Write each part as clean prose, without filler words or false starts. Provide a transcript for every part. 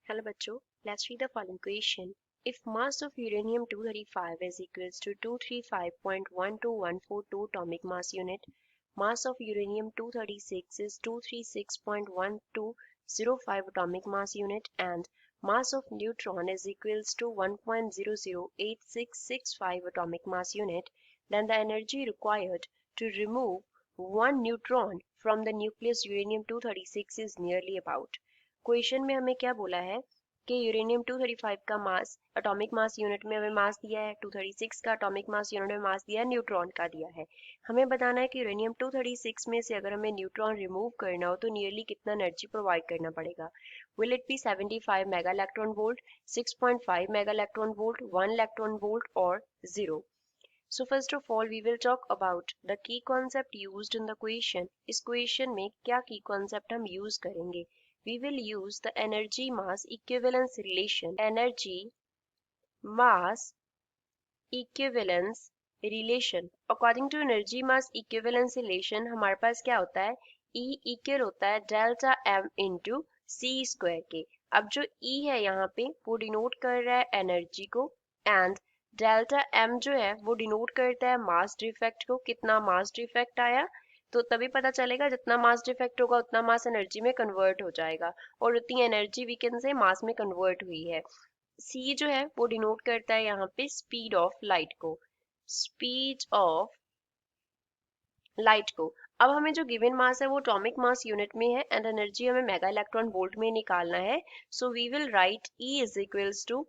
Hello बच्चों, let's read the following question. If mass of uranium-235 is equals to 235.12142 atomic mass unit, mass of uranium-236 is 236.1205 atomic mass unit, and mass of neutron is equals to 1.008665 atomic mass unit, then the energy required to remove one neutron from the nucleus uranium-236 is nearly about. Question में हमें क्या बोला है कि uranium 235 का mass atomic mass unit में हमें मास दिया है, 236 का एटॉमिक मास यूनिट में मास दिया है, न्यूट्रॉन का दिया है। हमें बताना है कि यूरेनियम 236 में से अगर हमें न्यूट्रॉन रिमूव करना हो तो नियरली कितना एनर्जी प्रोवाइड करना पड़ेगा। Will it be 75 mega electron volt, 6.5 mega electron volt, 1 electron volt और 0। So first of all we will talk about the key concept used in the question. इस question में क्या की concept हम use करेंगे? We will use the energy mass equivalence relation. Energy mass equivalence relation. According to energy mass equivalence relation हमारे पास क्या होता है? E equal होता है डेल्टा m इंटू सी स्क्वायर के। अब जो E है यहाँ पे वो डिनोट कर रहा है एनर्जी को, एंड डेल्टा m जो है वो डिनोट करता है मास डिफेक्ट को। कितना मास डिफेक्ट आया तो तभी पता चलेगा, जितना मास डिफेक्ट होगा उतना मास एनर्जी में कन्वर्ट हो जाएगा, और उतनी एनर्जी वी कैन से मास में कन्वर्ट हुई है। सी जो है वो डिनोट करता है यहाँ पे स्पीड ऑफ लाइट को, स्पीड ऑफ लाइट को। अब हमें जो गिवन मास है वो एटॉमिक मास यूनिट में है एंड एनर्जी हमें मेगा इलेक्ट्रॉन वोल्ट में निकालना है। So we will write E is equals to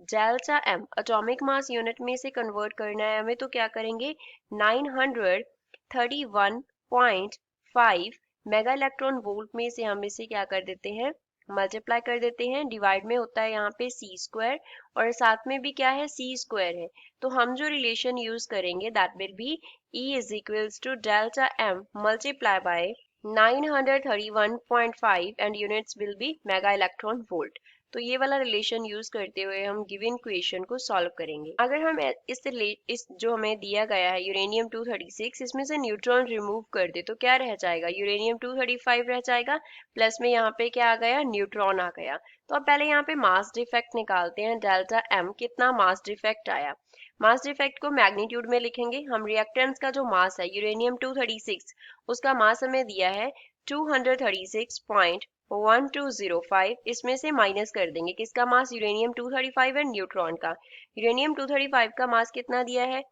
delta M, atomic mass unit में से कन्वर्ट करना है हमें, तो क्या करेंगे 931.5 मेगा इलेक्ट्रॉन वोल्ट में से हम इसे क्या कर देते हैं, मल्टीप्लाई कर देते हैं। डिवाइड में होता है यहाँ पे सी स्क्वायर और साथ में भी क्या है सी स्क्वायर है, तो हम जो रिलेशन यूज करेंगे that will be E is equals to delta m multiply by 931.5 and units will be mega electron volt. तो ये वाला रिलेशन यूज करते हुए हम गिवन इक्वेशन को सॉल्व करेंगे। अगर हम इस जो हमें दिया गया है यूरेनियम 236, इसमें से न्यूट्रॉन रिमूव कर दे तो क्या रह जाएगा, यूरेनियम 235 रह जाएगा, प्लस में यहाँ पे क्या आ गया, न्यूट्रॉन आ गया। तो अब पहले यहाँ पे मास डिफेक्ट निकालते हैं, डेल्टा m कितना मास डिफेक्ट आया। मास डिफेक्ट को मैग्नीट्यूड में लिखेंगे हम। रिएक्टेंट्स का जो मास है यूरेनियम 236, उसका मास हमें दिया है 236.1205, इसमें से माइनस कर देंगे किसका मास, यूरेनियम 235 एंड न्यूट्रॉन का। यूरेनियम 235 का मास कितना दिया है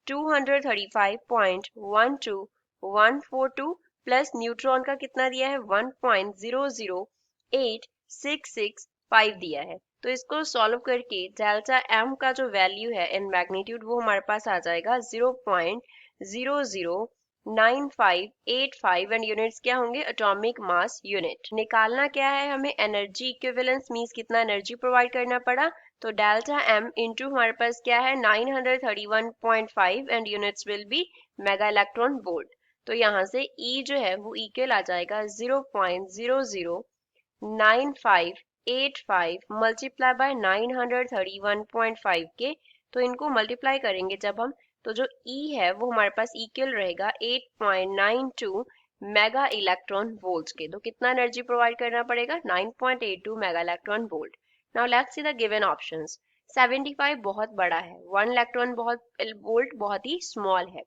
235.12142 प्लस न्यूट्रॉन का कितना दिया है 1.008665 दिया है। तो इसको सॉल्व करके डेल्टा m का जो वैल्यू है इन मैग्नीट्यूड वो हमारे पास आ जाएगा 0.009585 एंड यूनिट्स क्या होंगे, एटॉमिक मास यूनिट। निकालना क्या है हमें, एनर्जी इक्विवेलेंस मींस कितना एनर्जी प्रोवाइड करना पड़ा, तो डेल्टा m इंटू हमारे पास क्या है 931.5 and units will be mega electron volt. तो यहाँ से E जो है वो इक्वल आ जाएगा 0.009585 मल्टीप्लाई बाय 931.5 के। तो इनको मल्टीप्लाई करेंगे जब हम, तो जो E है वो हमारे पास इक्वल रहेगा 8.92 मेगा इलेक्ट्रॉन वोल्ट के। तो कितना एनर्जी प्रोवाइड करना पड़ेगा 9.82 mega electron volt. Now let's see the given options. 75 बहुत बड़ा है, 1 इलेक्ट्रॉन वोल्ट बहुत ही स्मॉल है।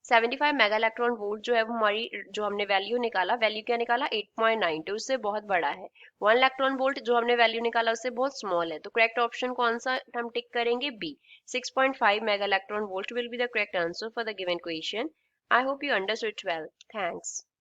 75 मेगा इलेक्ट्रॉन वोल्ट जो है वो हमारी जो हमने वैल्यू निकाला, वैल्यू क्या निकाला 8.92, उससे बहुत बड़ा है। 1 इलेक्ट्रॉन वोल्ट जो हमने वैल्यू निकाला उससे बहुत स्मॉल है, तो करेक्ट ऑप्शन कौन सा हम टिक करेंगे, B 6.5 mega electron volt will be the correct answer for the given question. I hope you understood well. Thanks.